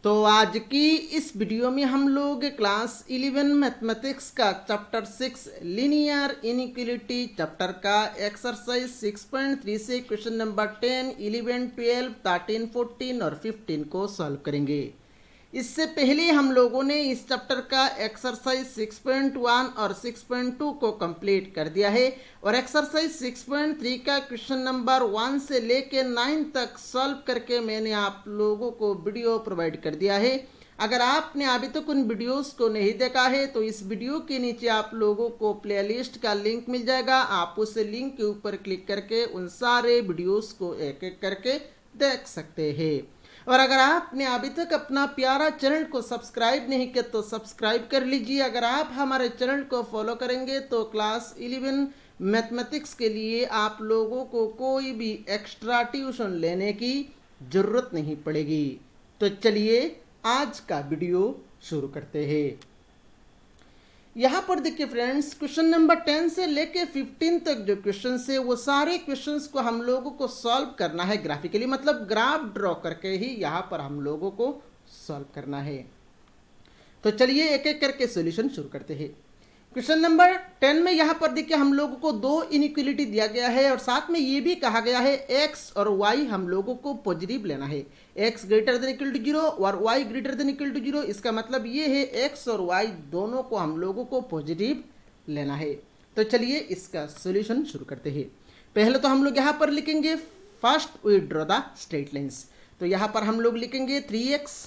तो आज की इस वीडियो में हम लोग क्लास 11 मैथमेटिक्स का चैप्टर 6 लीनियर इनइक्वालिटी चैप्टर का एक्सरसाइज 6.3 से क्वेश्चन नंबर 10, 11, 12, 13, 14 और 15 को सॉल्व करेंगे। इससे पहले हम लोगों ने इस चैप्टर का एक्सरसाइज 6.1 और 6.2 को कंप्लीट कर दिया है और एक्सरसाइज 6.3 का क्वेश्चन नंबर 1 से लेके 9 तक सॉल्व करके मैंने आप लोगों को वीडियो प्रोवाइड कर दिया है। अगर आपने अभी तक उन वीडियोस को नहीं देखा है तो इस वीडियो के नीचे आप लोगों को प्लेलिस्ट का लिंक मिल जाएगा। आप उस लिंक के ऊपर क्लिक करके उन सारे वीडियोस को एक एक करके देख सकते हैं। और अगर आपने अभी तक अपना प्यारा चैनल को सब्सक्राइब नहीं किया तो सब्सक्राइब कर लीजिए। अगर आप हमारे चैनल को फॉलो करेंगे तो क्लास 11 मैथमेटिक्स के लिए आप लोगों को कोई भी एक्स्ट्रा ट्यूशन लेने की ज़रूरत नहीं पड़ेगी। तो चलिए आज का वीडियो शुरू करते हैं। यहाँ पर देखिए फ्रेंड्स, क्वेश्चन नंबर 10 से लेके 15 तक जो क्वेश्चन है वो सारे क्वेश्चंस को हम लोगों को सॉल्व करना है ग्राफिकली, मतलब ग्राफ ड्रॉ करके ही यहाँ पर हम लोगों को सॉल्व करना है। तो चलिए एक एक करके सॉल्यूशन शुरू करते हैं। क्वेश्चन नंबर 10 में यहाँ पर देखिए हम लोगों को दो इनइक्वालिटी दिया गया है और साथ में ये भी कहा गया है x और y हम लोगों को पॉजिटिव लेना है। x greater than equal to 0 और y greater than equal to 0। इसका मतलब ये है x और y दोनों को हम लोगों को पॉजिटिव लेना है। तो चलिए इसका सोल्यूशन शुरू करते हैं। पहले तो हम लोग यहाँ पर लिखेंगे first we draw the straight lines. तो यहाँ पर हम लोग लिखेंगे 3x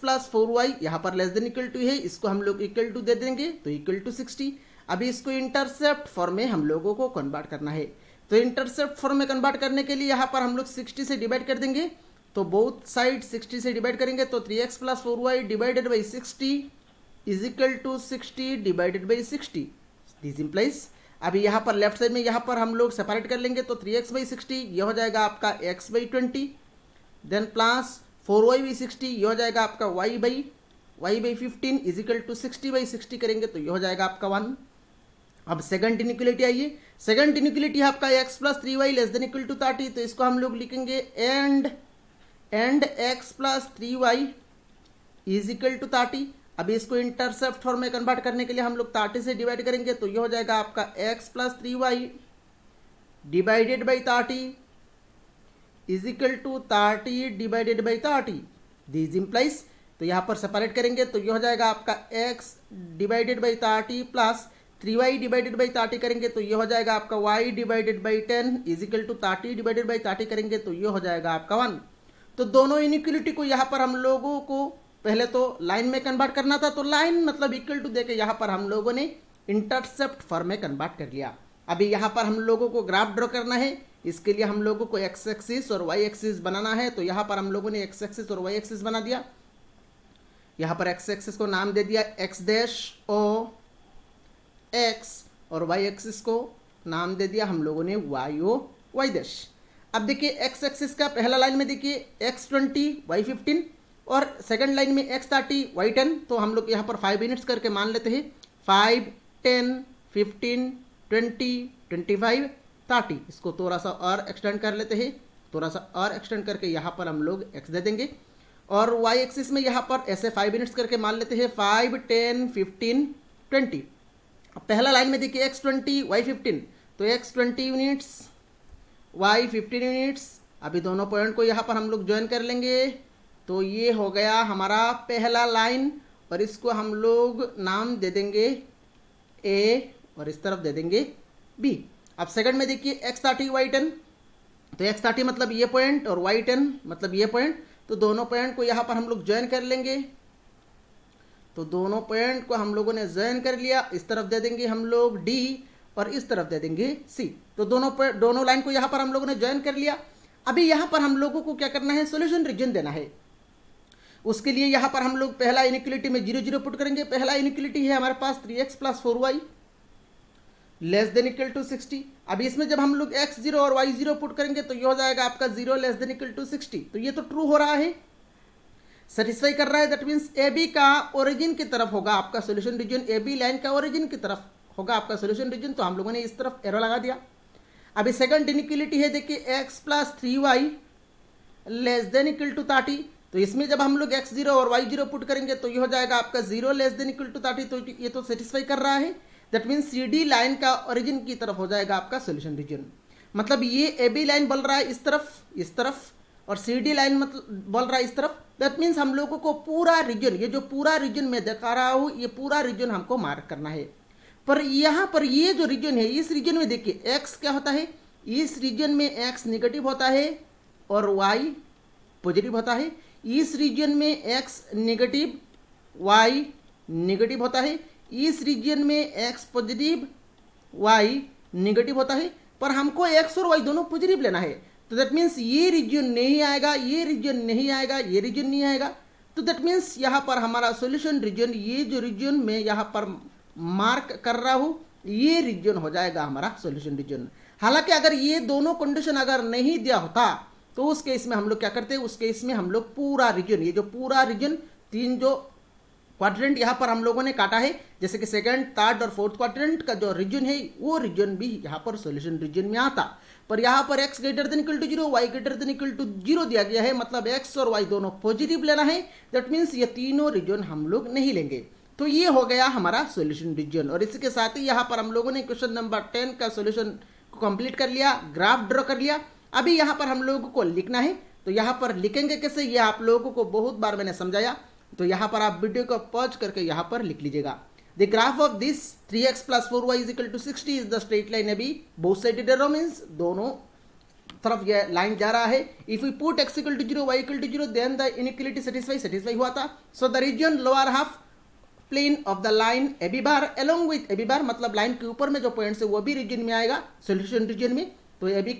प्लस 4y, यहाँ पर लेस देन इक्वल टू है, इसको हम लोग इक्वल टू दे देंगे तो इक्वल टू 60। अभी इसको इंटरसेप्ट फॉर्म में हम लोगों को कन्वर्ट करना है। तो इंटरसेप्ट फॉर्म में कन्वर्ट करने के लिए यहाँ पर हम लोग 60 से डिवाइड कर देंगे। तो बोथ साइड 60 से डिवाइड करेंगे तो 3x plus 4y divided by 60 is equal to 60 divided by 60। This implies अभी यहाँ पर लेफ्ट साइड में यहाँ पर हम लोग सेपरेट कर लेंगे तो 3x बाई 60 ये हो जाएगा आपका x by 20, then plus 4y by 60 ये हो जाएगा आपका y by 15 is equal to 60 by 60 करेंगे तो ये हो जाएगा आपका 1। अब सेकंड इनइक्वालिटी आइए। सेकंड इनइक्वालिटी आपका x plus 3y less than equal to 30। तो इसको हम लोग लिखेंगे and x plus 3y is equal to 30। अभी इसको इंटरसेप्ट फॉर्म में कन्वर्ट करने के लिए हम लोग 30 से डिवाइड करेंगे तो ये हो जाएगा आपका x plus 3y divided by 30 is equal to 30 divided by 30। This implies तो यहाँ पर सेपरेट करेंगे तो ये हो जाएगा आपका x divided by 30 plus 3y divided by 30 करेंगे तो ये हो जाएगा आपका y divided by 10 is equal to 30 divided by 30 करेंगे तो ये हो जाएगा आपका 1। तो दोनों इनइक्वालिटी को यहाँ पर हम लोगों को पहले तो लाइन में कन्वर्ट करना था, तो लाइन मतलब इक्वल टू देके यहाँ पर हम लोगों ने इंटरसेप्ट फॉर्म में कन्वर्ट कर लिया। अभी यहाँ पर हम लोगों को ग्राफ ड्रॉ करना है। इसके लिए हम लोगों को x एक्सिस और y एक्सिस बनाना है। तो यहाँ पर हम लोगों ने x एक्सिस और y एक्सिस बना दिया। यहाँ पर x एक्सिस को नाम दे दिया x डैश ओ x और y एक्सिस को नाम दे दिया हम लोगों ने y ओ y डैश। अब देखिए x एक्सिस का पहला लाइन में देखिए x20 y15 और सेकंड लाइन में x30 y10। तो हम लोग यहाँ पर 5 यूनिट्स करके मान लेते हैं 5, 10, 15, 20, 25, 30। इसको थोड़ा सा और एक्सटेंड कर लेते हैं, थोड़ा सा और एक्सटेंड करके यहाँ पर हम लोग x दे देंगे और y एक्सिस में यहाँ पर ऐसे 5 यूनिट्स करके मान लेते हैं 5, 10, 15, 20। अब पहला लाइन में देखिए x20 y15 तो x20 यूनिट्स y15 यूनिट्स। अभी दोनों पॉइंट को यहाँ पर हम लोग ज्वाइन कर लेंगे तो ये हो गया हमारा पहला लाइन और इसको हम लोग नाम दे देंगे a और इस तरफ दे देंगे b। अब सेकंड में देखिए x30 y10 तो x30 मतलब ये पॉइंट और y10 मतलब ये पॉइंट। तो दोनों पॉइंट को यहाँ पर हम लोग ज्वाइन कर लेंगे। तो दोनों पॉइंट को हम लोगों ने ज्वाइन कर लिया। इस तरफ दे देंगे हम लोग d और इस तरफ दे देंगे c। तो दोनों लाइन को यहाँ पर हम लोगों ने ज्वाइन कर लिया। अभी यहाँ पर हम लोगों को क्या करना है, सोल्यूशन रीजन देना है। उसके लिए यहाँ पर हम लोग पहला इनइक्वालिटी में 0 0 पुट करेंगे। पहला इनइक्वालिटी है हमारे पास 3x plus 4y less than equal to 60। अभी इसमें जब हम लोग x0 और y0 पुट करेंगे तो ये हो जाएगा आपका 0 लेस देन इक्वल टू 60। तो ये तो ट्रू हो रहा है, सेटिस्फाई कर रहा है। दैट मीन्स ए बी का ओरिजिन की तरफ होगा आपका solution region, A B line का ओरिजिन की तरफ होगा आपका सोल्यूशन रीजन। तो हम लोगों ने इस तरफ एरो लगा दिया। अभी सेकंड इनइक्वालिटी है देखिए x plus 3y less than equal to 30। तो इसमें जब हम लोग x0 और y0 पुट करेंगे तो ये हो जाएगा आपका 0 लेस देन इक्वल टू 30, तो ये तो सेटिस्फाई कर रहा है। दैट मीन CD लाइन का ओरिजिन की तरफ हो जाएगा आपका सोल्यूशन रीजन। मतलब ये AB लाइन बोल रहा है इस तरफ और CD लाइन मतलब बोल रहा है इस तरफ। दैट मीन्स हम लोगों को पूरा रीजन, ये जो पूरा रीजन मैं दिखा रहा हूँ, ये पूरा रीजन हमको मार्क करना है। पर यहाँ पर ये जो रीजन है, इस रीजन में देखिए x क्या होता है, इस रीजन में x निगेटिव होता है और y पॉजिटिव होता है। इस रीजन में x नेगेटिव y नेगेटिव होता है। इस रीजन में x पॉजिटिव y नेगेटिव होता है। पर हमको x और y दोनों पॉजिटिव लेना है, तो दैट मीन्स ये रीजन नहीं आएगा, ये रीजन नहीं आएगा, ये रीजन नहीं आएगा। तो दैट मीन्स यहाँ पर हमारा सॉल्यूशन रीजन, ये जो रीजन में यहाँ पर मार्क कर रहा हूँ, ये रीजन हो जाएगा हमारा सॉल्यूशन रीजन। हालांकि अगर ये दोनों कंडीशन अगर नहीं दिया होता तो उस केस में हम लोग क्या करते हैं, उस केस में हम लोग पूरा रीजन, ये जो पूरा रीजन, तीन जो क्वाड्रेंट यहाँ पर हम लोगों ने काटा है, जैसे कि सेकंड, थर्ड और फोर्थ क्वाड्रेंट का जो रीजन है वो रीजन भी यहाँ पर सॉल्यूशन रीजन में आता। पर यहाँ पर x greater than equal to 0, y greater than equal to 0 दिया गया है, मतलब x और y दोनों पॉजिटिव लेना है। दैट मीन्स ये तीनों रीजन हम लोग नहीं लेंगे। तो ये हो गया हमारा सॉल्यूशन रीजन। और इसके साथ ही यहाँ पर हम लोगों ने क्वेश्चन नंबर 10 का सॉल्यूशन को कंप्लीट कर लिया, ग्राफ ड्रॉ कर लिया। अभी यहाँ पर हम लोगों को लिखना है, तो यहाँ पर लिखेंगे कैसे, ये आप लोगों को बहुत बार मैंने समझाया। तो यहाँ पर आप वीडियो को पॉज करके यहाँ पर लिख लीजिएगा। The graph of this 3x plus 4y is equal to 60 is the straight line. अभी बोथ साइडेड एरो मींस दोनों तरफ ये लाइन जा रहा है। If we put x equal to 0, y equal to 0, then the inequality satisfy हुआ था। So the region lower half plane of the line AB bar along with AB bar, मतलब line के ऊपर में जो पॉइंट्स है वो भी रीजन में आएगा, सॉल्यूशन रीजन में। तो AB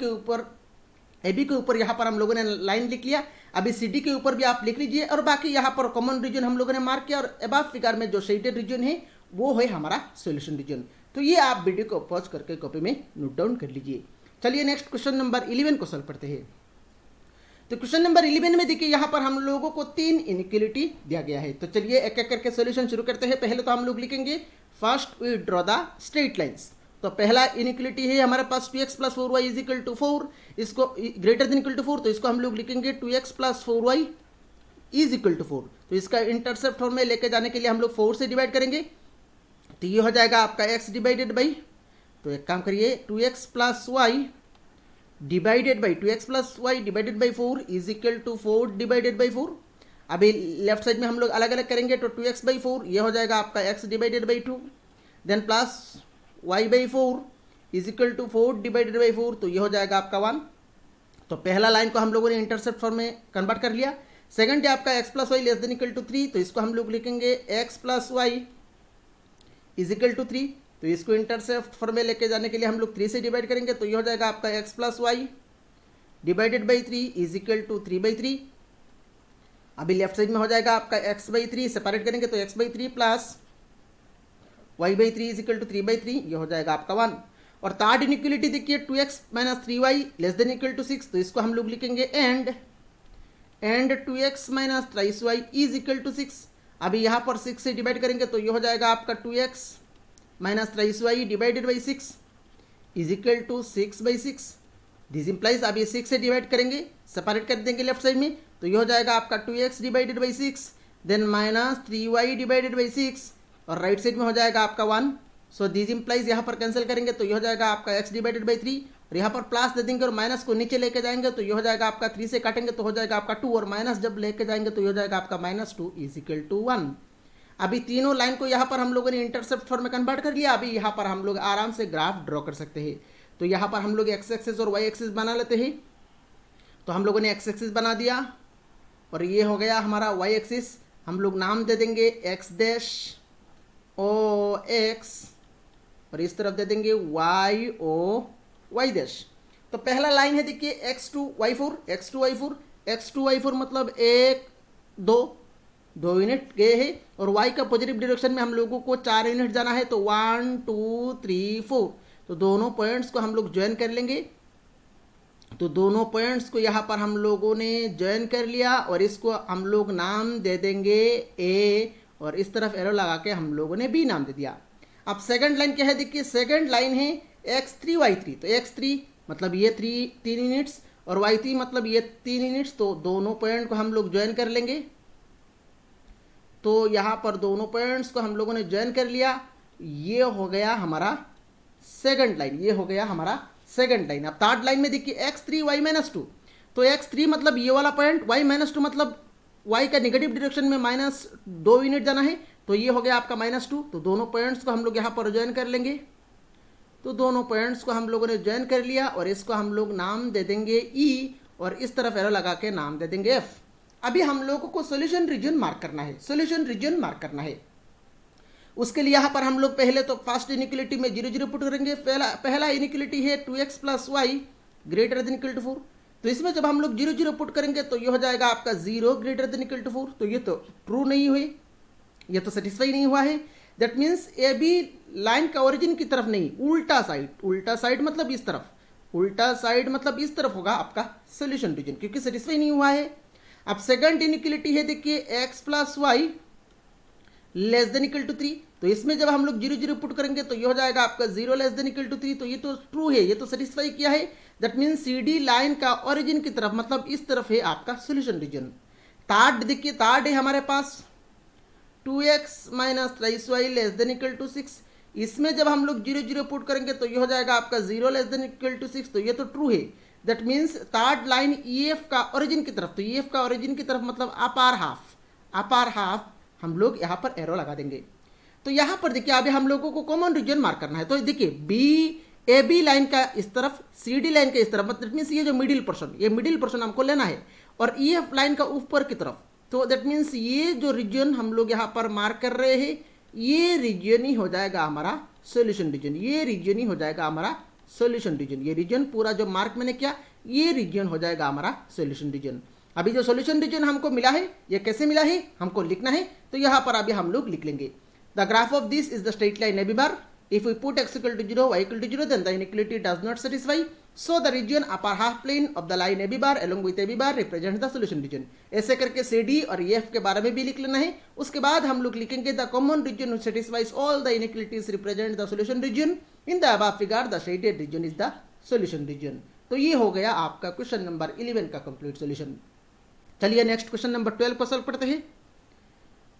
के ऊपर यहाँ पर हम लोगों ने लाइन लिख लिया। अभी CD के ऊपर भी आप लिख लीजिए, और बाकी यहाँ पर कॉमन रीजन हम लोगों ने मार्क किया, और अबव फिगर में जो शेडेड रीजन है वो है हमारा सॉल्यूशन रीजन। तो ये आप वीडियो को पॉज करके कॉपी में नोट डाउन कर लीजिए। चलिए नेक्स्ट क्वेश्चन नंबर 11 को सॉल्व करते हैं। तो क्वेश्चन नंबर 11 में देखिए यहाँ पर हम लोगों को 3 इनइक्वालिटी दिया गया है। तो चलिए एक एक करके सॉल्यूशन शुरू करते हैं। पहले तो हम लोग लिखेंगे first we draw the straight lines. तो पहला इनइक्वालिटी है हमारे पास 2x plus 4y is equal to 4, इसको ग्रेटर देन इक्वल टू 4, तो इसको हम लोग लिखेंगे 2x plus 4y is equal to 4। तो इसका इंटरसेप्ट फॉर्म में लेके जाने के लिए हम लोग 4 से डिवाइड करेंगे, तो ये हो जाएगा आपका x डिवाइडेड बाई, तो एक काम करिए 2x plus Y divided by 2x plus Y divided by 4 is equal to 4 divided by 4। अभी लेफ्ट साइड में हम लोग अलग अलग करेंगे, तो 2x बाई 4 ये हो जाएगा आपका x divided by 2, then plus y by 4 is equal to 4 divided by 4, तो ये हो जाएगा आपका 1। तो पहला लाइन को हम लोगों ने इंटरसेप्ट फॉर्म में कन्वर्ट कर लिया। सेकंड है आपका x plus Y less than equal to 3, तो इसको हम लोग लिखेंगे x plus Y is equal to 3, तो इसको इंटरसेप्ट फॉर्म में लेके जाने के लिए हम लोग 3 से डिवाइड करेंगे, तो ये हो जाएगा आपका x plus Y divided by 3 is equal to 3 by 3। अभी लेफ्ट साइड में हो जाएगा आपका x बाई 3, सेपरेट करेंगे तो x by 3 plus y by 3 is equal to 3 by 3, ये हो जाएगा आपका 1। और थर्ड इनइक्वालिटी देखिए 2x minus 3y less than equal to 6, तो इसको हम लोग लिखेंगे and 2x minus 3y is equal to 6। अभी यहाँ पर 6 से डिवाइड करेंगे, तो ये हो जाएगा आपका 2x minus 3y divided by 6 is equal to 6 by 6। This implies अभी 6 से डिवाइड करेंगे, सेपरेट कर देंगे लेफ्ट साइड में, तो ये हो जाएगा आपका 2x divided by 6 then minus 3y divided by 6, और राइट साइड में हो जाएगा आपका 1। सो दिस इंप्लाइज यहाँ पर कैंसिल करेंगे, तो ये हो जाएगा आपका x डिवाइडेड बाई 3, और यहाँ पर प्लस दे देंगे और माइनस को नीचे लेके जाएंगे, तो ये हो जाएगा आपका 3 से काटेंगे तो हो जाएगा आपका 2, और माइनस जब लेके जाएंगे तो ये हो जाएगा आपका -2 इज इक्वल टू 1। अभी तीनों लाइन को यहाँ पर हम लोगों ने इंटरसेप्ट फॉर्म में कन्वर्ट कर लिया। अभी यहाँ पर हम लोग आराम से ग्राफ ड्रॉ कर सकते हैं। तो यहाँ पर हम लोग x एक्सिस और y एक्सिस बना लेते हैं। तो हम लोगों ने x एक्सिस बना दिया, और ये हो गया हमारा y एक्सिस। हम लोग नाम दे देंगे x डैश ओ x, और इस तरफ दे देंगे y ओ y डैश। तो पहला लाइन है देखिए x2 y4 मतलब 1 2 यूनिट गए हैं, और y का पॉजिटिव डायरेक्शन में हम लोगों को 4 यूनिट जाना है, तो 1 2 3 4। तो दोनों पॉइंट्स को हम लोग ज्वाइन कर लेंगे। तो दोनों पॉइंट्स को यहाँ पर हम लोगों ने ज्वाइन कर लिया, और इसको हम लोग नाम दे देंगे a, और इस तरफ एरो लगा के हम लोगों ने b नाम दे दिया। अब सेकंड लाइन क्या है देखिए, सेकंड लाइन है x3 y3, तो x3 मतलब ये 3 यूनिट्स, और y3 मतलब ये 3 यूनिट्स, तो दोनों पॉइंट को हम लोग ज्वाइन कर लेंगे। तो यहाँ पर दोनों पॉइंट्स को हम लोगों ने ज्वाइन कर लिया, ये हो गया हमारा सेकंड लाइन, ये हो गया हमारा सेकंड लाइन। अब थर्ड लाइन में देखिए x3 y माइनस 2, तो x3 मतलब ये वाला पॉइंट, y माइनस 2 मतलब y का नेगेटिव डायरेक्शन में -2 यूनिट जाना है, तो ये हो गया आपका -2। तो दोनों पॉइंट्स को हम लोग यहाँ पर ज्वाइन कर लेंगे। तो दोनों पॉइंट्स को हम लोगों ने ज्वाइन कर लिया और इसको हम लोग नाम दे देंगे E और इस तरफ एरो लगा के नाम दे देंगे F। अभी हम लोगों को सॉल्यूशन रीजन मार्क करना है, सॉल्यूशन रीजन मार्क करना है। उसके लिए यहाँ पर हम लोग पहले तो फर्स्ट इनिक्वलिटी में 0 0 पुट करेंगे। पहला इनिक्वलिटी है 2x plus Y greater than equal to 4, तो इसमें जब हम लोग 0 0 पुट करेंगे तो ये हो जाएगा आपका 0 ग्रेटर देन इक्वल टू 4। तो ये तो ट्रू नहीं हुई, ये तो सेटिस्फाई नहीं हुआ है। That means A B line का ओरिजिन की तरफ नहीं, उल्टा साइड, उल्टा साइड मतलब इस तरफ, उल्टा साइड मतलब इस तरफ होगा आपका सोल्यूशन रीजन, क्योंकि सेटिस्फाई नहीं हुआ है। अब सेकंड इनिक्वलिटी है देखिए x plus Y less than equal to 3, तो इसमें जब हम लोग 0 0 पुट करेंगे तो ये हो जाएगा आपका 0 लेस देन इक्वल टू 3। तो ये तो ट्रू है, ये तो सेटिस्फाई किया है। That means C D line का ओरिजिन की तरफ मतलब इस तरफ है आपका सोल्यूशन रीजन। थर्ड देखिए, थर्ड है हमारे पास 2x minus 3y less than equal to 6, इसमें जब हम लोग 0 0 पुट करेंगे तो ये हो जाएगा आपका 0 लेस देन इक्वल टू 6, तो ये तो ट्रू है। That means third line EF का ओरिजिन की तरफ, तो EF का ओरिजिन की तरफ मतलब अपार हाफ, अपार हाफ हम लोग यहाँ पर एरो लगा देंगे। तो यहाँ पर देखिए अभी हम लोगों को कॉमन रीजन मार्क करना है। तो देखिए AB लाइन का इस तरफ, CD लाइन के इस तरफ, मतलब मीन्स ये जो मिडिल पोर्शन, ये मिडिल पोर्शन हमको लेना है, और EF लाइन का ऊपर की तरफ। तो दैट मीन्स ये जो रीजन हम लोग यहाँ पर मार्क कर रहे हैं, ये रीजन ही हो जाएगा हमारा सोल्यूशन रीजन, ये रीजन ही हो जाएगा हमारा सोल्यूशन रीजन। ये रीजन पूरा जो मार्क मैंने किया, ये रीजन हो जाएगा हमारा सोल्यूशन रीजन। अभी जो सोल्यूशन रीजन हमको मिला है, ये कैसे मिला है हमको लिखना है, तो यहाँ पर अभी हम लोग लिख लेंगे। The graph of this is the straight line AB bar. If we put x equal to 0, y equal to 0, then the inequality does not satisfy. So the region upper half plane of the line AB bar along with AB bar represents the solution region. ऐसे करके CD और EF के बारे में भी लिख लेना है। उसके बाद हम लोग लिखेंगे the common region which satisfies all the inequalities represent the solution region. In the above figure, the shaded region is the solution region. तो ये हो गया आपका क्वेश्चन नंबर 11 का कंप्लीट सोल्यूशन। चलिए नेक्स्ट क्वेश्चन नंबर 12 को सॉल्व करते हैं।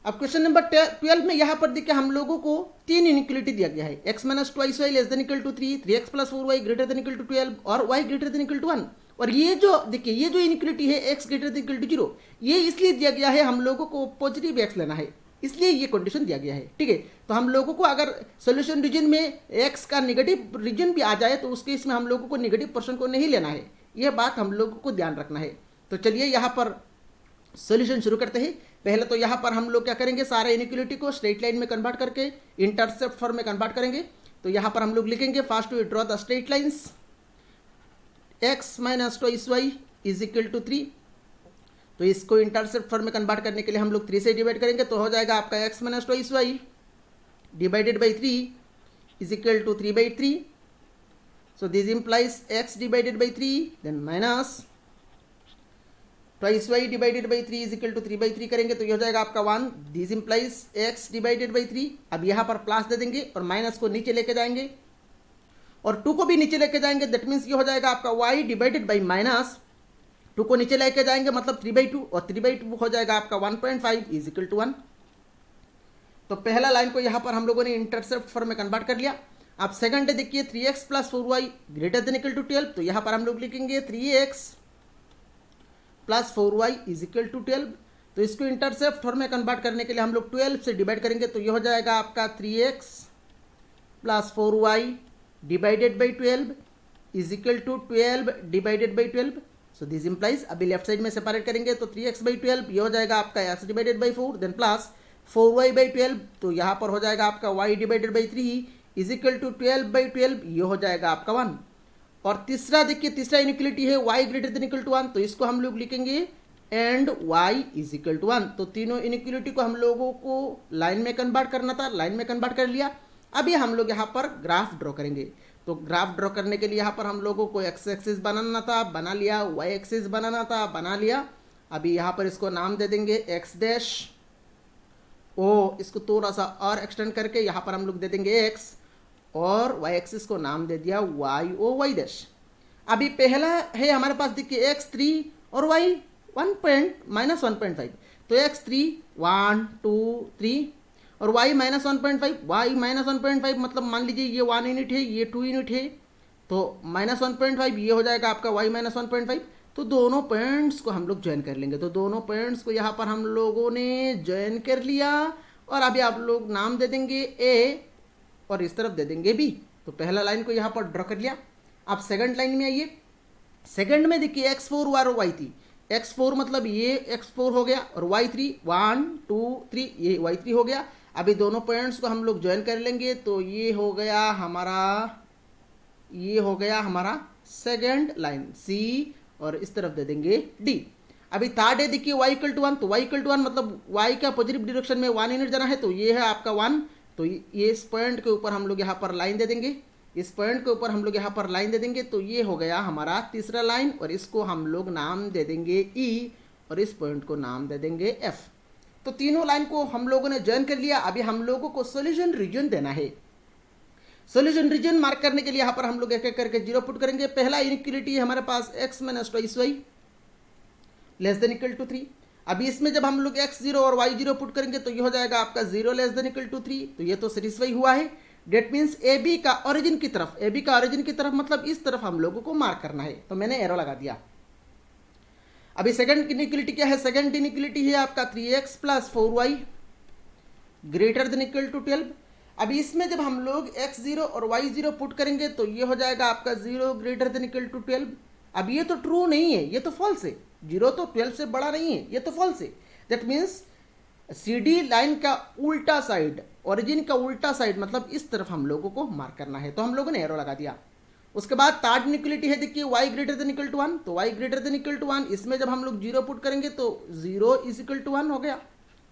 अब क्वेश्चन नंबर 12 में यहाँ पर देखिए हम लोगों को 3 इनिक्वलिटी दिया गया है, x minus 2y less than equal to 3, 3x plus 4y greater than equal to 12 और y greater than equal to 1। और ये जो देखिए ये जो इनिक्वलिटी है x greater than equal to 0, ये इसलिए दिया गया है हम लोगों को पॉजिटिव x लेना है, इसलिए ये कंडीशन दिया गया है। ठीक है, तो हम लोगों को अगर सोल्यूशन रीजन में x का नेगेटिव रीजन भी आ जाए तो उसके इसमें हम लोगों को नेगेटिव पोर्शन को नहीं लेना है, यह बात हम लोगों को ध्यान रखना है। तो चलिए यहाँ पर सॉल्यूशन शुरू करते हैं। पहले तो यहाँ पर हम लोग क्या करेंगे, सारे इनिक्वलिटी को स्ट्रेट लाइन में कन्वर्ट करके इंटरसेप्ट फॉर्म में कन्वर्ट करेंगे। तो यहाँ पर हम लोग लिखेंगे first we draw the straight lines, x minus 2y is equal to 3। तो इसको इंटरसेप्ट फॉर्म में कन्वर्ट करने के लिए हम लोग 3 से डिवाइड करेंगे, तो हो जाएगा आपका x minus 2y divided by 3 is equal to 3/3। So this implies x divided by 3 then minus twice Y divided by 3 is equal to 3/3 करेंगे तो ये हो जाएगा आपका 1। This implies x divided by 3। अब यहाँ पर प्लस दे देंगे और माइनस को नीचे लेके जाएंगे और 2 को भी नीचे लेके जाएंगे। दैट मीन्स ये हो जाएगा आपका y डिवाइडेड बाई माइनस 2 को नीचे लेके जाएंगे मतलब 3/2 और 3/2 हो जाएगा आपका 1.5 इज इक्वल टू 1। तो पहला लाइन को यहाँ पर हम लोगों ने इंटरसेप्ट फॉर्म में कन्वर्ट कर लिया। अब सेकंड देखिए 3x plus 4y greater than equal to 12। तो यहाँ पर हम लोग लिखेंगे 3x plus 4y is equal to 12। तो इसको इंटरसेप्ट फॉर्म में कन्वर्ट करने के लिए हम लोग 12 से डिवाइड करेंगे, तो ये हो जाएगा आपका 3x plus 4y divided by 12 is equal to 12 divided by 12। So this implies, अभी लेफ्ट साइड में सेपरेट करेंगे तो 3x बाई 12 ये हो जाएगा आपका x divided by 4 then plus 4y by 12। तो यहाँ पर हो जाएगा आपका y divided by 3 is equal to 12 by 12 ये हो जाएगा आपका 1। और तीसरा देखिए, तीसरा इनिक्वलिटी है y greater than equal to 1। तो इसको हम लोग लिखेंगे and y is equal to 1। तो तीनों इनिक्वलिटी को हम लोगों को लाइन में कन्वर्ट करना था, लाइन में कन्वर्ट कर लिया। अभी हम लोग यहाँ पर ग्राफ ड्रॉ करेंगे। तो ग्राफ ड्रॉ करने के लिए यहाँ पर हम लोगों को x एक्सिस बनाना था, बना लिया, y एक्सिस बनाना था, बना लिया। अभी यहाँ पर इसको नाम दे देंगे x डैश ओ, इसको थोड़ा सा और एक्सटेंड करके यहाँ पर हम लोग दे देंगे x और y एक्सिस को नाम दे दिया y ओ y डैश। अभी पहला है हमारे पास देखिए x3 और y -1.5, तो x3 1 2 3 और y -1.5, y -1.5 मतलब मान लीजिए ये 1 यूनिट है, ये 2 यूनिट है, तो -1.5 ये हो जाएगा आपका y -1.5। तो दोनों पॉइंट्स को हम लोग ज्वाइन कर लेंगे। तो दोनों पॉइंट्स को यहाँ पर हम लोगों ने ज्वाइन कर लिया और अभी आप लोग नाम दे देंगे a और इस तरफ दे देंगे b। तो पहला लाइन को यहाँ पर ड्रॉ कर लिया। अब सेकंड लाइन में आइए। सेकंड में देखिए x4 और y3, x4 मतलब ये x4 हो गया और y3 1 2 3 ये y3 हो गया। अभी दोनों पॉइंट्स को हम लोग ज्वाइन कर लेंगे तो ये हो गया हमारा सेकंड लाइन c और इस तरफ दे देंगे d। अभी थर्ड है देखिए y इक्वल टू 1, तो y इक्वल टू 1 मतलब y का पॉजिटिव डायरेक्शन में 1 यूनिट जाना है, तो ये है आपका 1। तो ये इस पॉइंट के ऊपर हम लोग यहाँ पर लाइन दे देंगे, इस पॉइंट के ऊपर हम लोग यहाँ पर लाइन दे देंगे। तो ये हो गया हमारा तीसरा लाइन और इसको हम लोग नाम दे देंगे E और इस पॉइंट को नाम दे देंगे F। तो तीनों लाइन को हम लोगों ने ज्वाइन कर लिया। अभी हम लोगों को सॉल्यूशन रीजन देना है। सॉल्यूशन रीजन मार्क करने के लिए यहाँ पर हम लोग एक एक करके 0 पुट करेंगे। पहला इनइक्वालिटी है हमारे पास x - 2y less than equal to 3। अभी इसमें जब हम लोग x0 और y0 पुट करेंगे तो ये हो जाएगा आपका 0 लेस देन इक्वल टू 3। तो ये तो सेटिस्फाई हुआ है। डेट मीन्स AB का ओरिजिन की तरफ मतलब इस तरफ हम लोगों को मार्क करना है, तो मैंने एरो लगा दिया। अभी सेकंड इनइक्वालिटी क्या है? सेकंड इनइक्वालिटी है आपका 3x + 4y greater than equal to 12। अभी इसमें जब हम लोग x0 और y0 पुट करेंगे तो ये हो जाएगा आपका 0 ग्रेटर देन इक्वल टू 12। अब ये तो ट्रू नहीं है, ये तो फॉल्स है। 0 तो 12 से बड़ा नहीं है, ये तो फॉल्स है। दैट मीन्स CD लाइन का उल्टा साइड, ओरिजिन का उल्टा साइड मतलब इस तरफ हम लोगों को मार्क करना है, तो हम लोगों ने एरो लगा दिया। उसके बाद थर्ड इनइक्वालिटी है देखिए y greater than equal to 1, तो y greater than equal to 1 इसमें जब हम लोग 0 पुट करेंगे तो 0 इज इक्वल टू 1 हो गया।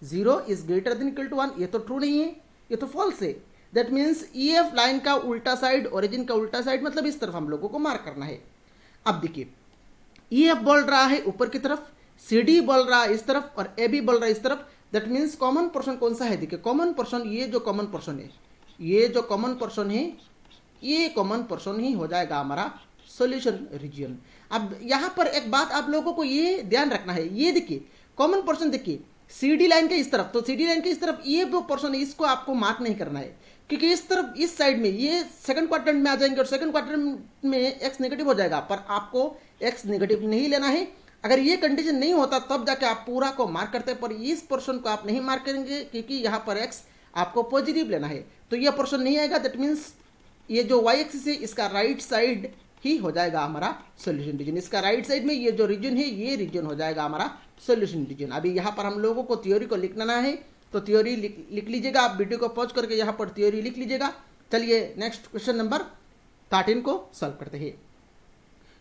0 is greater than equal to 1, ये तो ट्रू नहीं है, ये तो फॉल्स है। दैट मीन्स EF लाइन का उल्टा साइड, ओरिजिन का उल्टा साइड मतलब इस तरफ हम लोगों को मार्क करना है। अब देखिए EF बोल रहा है ऊपर की तरफ, CD बोल रहा है इस तरफ और AB बोल रहा है इस तरफ। दैट मीन्स कॉमन पोर्शन कौन सा है? देखिए कॉमन पोर्शन, ये जो कॉमन पोर्शन है, ये जो कॉमन पोर्शन है, ये कॉमन पोर्शन ही हो जाएगा हमारा सॉल्यूशन रीजन। अब यहाँ पर एक बात आप लोगों को ये ध्यान रखना है, ये देखिए कॉमन पोर्शन देखिए CD लाइन के इस तरफ, तो CD लाइन के इस तरफ ये जो पोर्शन है इसको आपको मार्क नहीं करना है, क्योंकि इस तरफ इस साइड में ये सेकंड क्वाड्रेंट में आ जाएंगे और सेकंड क्वाड्रेंट में x नेगेटिव हो जाएगा, पर आपको x नेगेटिव नहीं लेना है। अगर ये कंडीशन नहीं होता तब जाके आप पूरा को मार्क करते हैं, पर इस पोर्शन को आप नहीं मार्क करेंगे क्योंकि यहाँ पर x आपको पॉजिटिव लेना है, तो ये पोर्शन नहीं आएगा। दैट मीन्स ये जो y एक्सिस है इसका राइट साइड ही हो जाएगा हमारा सॉल्यूशन रीजन। इसका राइट साइड में ये जो रीजन है ये रीजन हो जाएगा हमारा सॉल्यूशन रीजन। अभी यहाँ पर हम लोगों को थ्योरी को लिखना है, तो थ्योरी लिख लीजिएगा। आप वीडियो को पॉज करके यहाँ पर थ्योरी लिख लीजिएगा। चलिए नेक्स्ट क्वेश्चन नंबर 13 को सॉल्व करते हैं।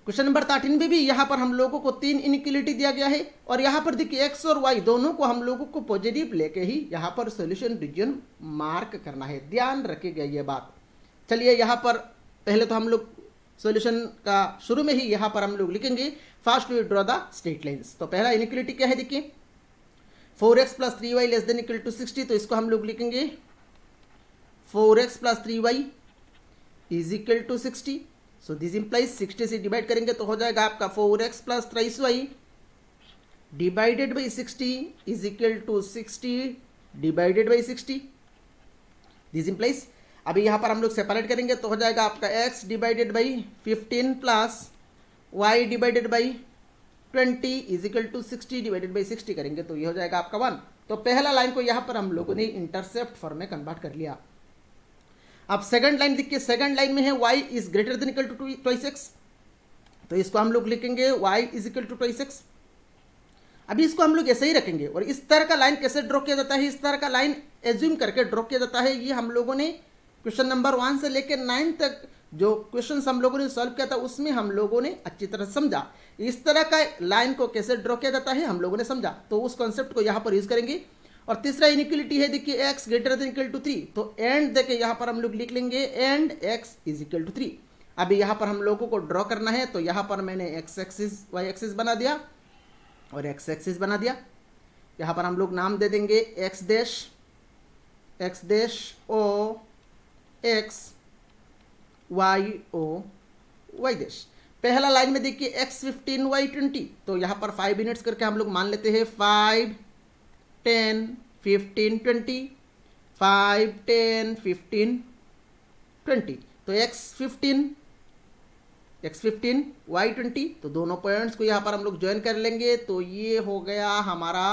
क्वेश्चन नंबर 13 में भी यहाँ पर हम लोगों को 3 इनइक्वालिटी दिया गया है और यहाँ पर देखिए x और y दोनों को हम लोगों को पॉजिटिव लेके ही यहाँ पर सॉल्यूशन रीजन मार्क करना है। ध्यान रखिएगा ये बात। चलिए यहाँ पर पहले तो हम लोग सॉल्यूशन का शुरू में ही यहाँ पर हम लोग लिखेंगे first we draw the straight lines. तो पहला इनइक्वालिटी क्या है देखिए 4x + 3y less than equal to 60, तो इसको हम लोग लिखेंगे 4x + 3y is equal to 60। So this implies 60 से डिवाइड करेंगे तो हो जाएगा आपका 4x + 3y divided by 60 is equal to 60 divided by 60। This implies अभी यहाँ पर हम लोग सेपरेट करेंगे तो हो जाएगा आपका x divided by 15 plus y divided by 20 is equal to 60 divided by 60 करेंगे तो ये हो जाएगा आपका 1। तो पहला लाइन को यहाँ पर हम लोगों ने इंटरसेप्ट फॉर्म में कन्वर्ट कर लिया। अब सेकंड लाइन देखिए, सेकंड लाइन में है y is greater than equal to 2x, तो इसको हम लोग लिखेंगे y is equal to 2x। अभी इसको हम लोग ऐसे ही रखेंगे और इस तरह का लाइन कैसे ड्रॉ किया जाता है, इस तरह का लाइन एज्यूम करके ड्रॉ किया जाता है। ये हम लोगों ने क्वेश्चन नंबर 1 से लेकर 9 तक जो क्वेश्चन हम लोगों ने सॉल्व किया था उसमें हम लोगों ने अच्छी तरह समझा। इस तरह का लाइन को कैसे ड्रॉ किया जाता है हम लोगों ने समझा, तो उस कॉन्सेप्ट को यहाँ पर यूज करेंगे। और तीसरा इनइक्वालिटी है देखिए x greater than equal to 3, तो एंड देके यहाँ पर हम लोग लिख लेंगे and x is equal to 3। अभी यहाँ पर हम लोगों को ड्रॉ करना है, तो यहाँ पर मैंने x एक्सिस y एक्सिस बना दिया और x एक्सिस बना दिया। यहाँ पर हम लोग नाम दे देंगे x dash o x y o y dash. पहला लाइन में देखिए x15 y20, तो यहाँ पर 5 यूनिट्स करके हम लोग मान लेते हैं 5 10 15 20, 5 10 15 20, तो x15 y20, तो दोनों पॉइंट्स को यहाँ पर हम लोग ज्वाइन कर लेंगे, तो ये हो गया हमारा